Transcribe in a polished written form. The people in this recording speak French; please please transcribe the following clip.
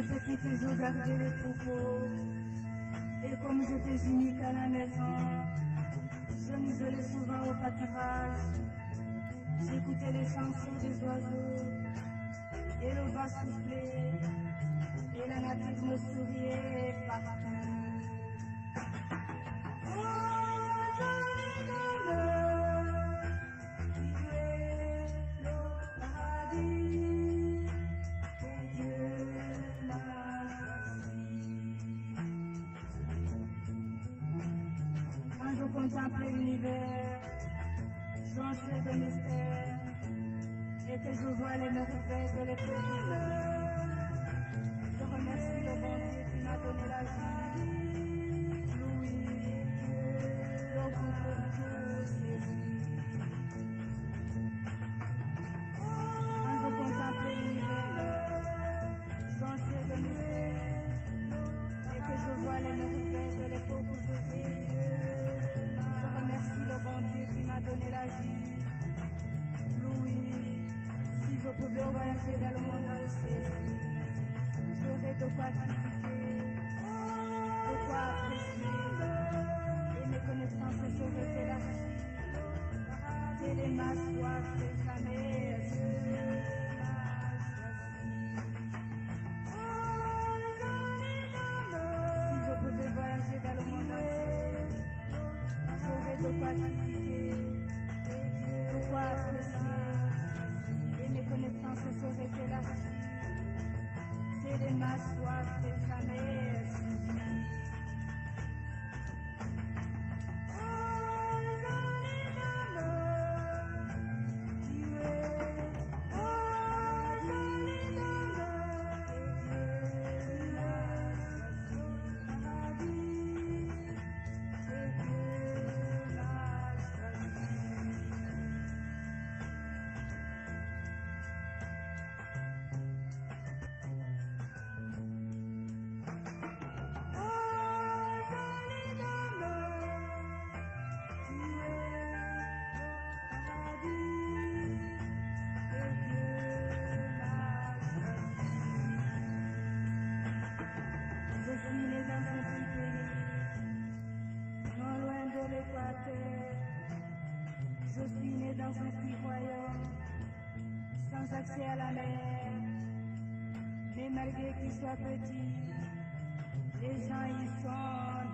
je t'ai toujours gardé les troupeaux. Et comme j'étais unique à la maison, je m'isolais souvent au pâturage. J'écoutais les chansons des oiseaux, et le vent soufflait, et la nature me souriait partout. Oh, jolie dame, tu es le paradis, que Dieu m'a choisi. Quand je contemplais l'univers, jonché de mystère, et que je vois les merveilles de l'éternel, je remercie le bon Dieu qui m'a donné la vie. Louis, le bon pour tous Jésus. Quand je contemplais l'univers, jonché de mystère, et que je vois les merveilles de l'époque d'aujourd'hui, je remercie le bon Dieu qui m'a donné la vie. Louis, si je pouvais voyager dans le monde entier, j'aurais de quoi critiquer, de quoi apprécier, et mes connaissances seraient élargies. Et les mâchoires c'est jamais si je pouvais voyager dans le monde entier, j'aurais de quoi critiquer, de quoi apprécier, et mes connaissances seraient élargies. C'est les mâchoires c'est jamais je suis né dans un petit royaume, sans accès à la mer, mais malgré qu'il soit petit, les gens y sont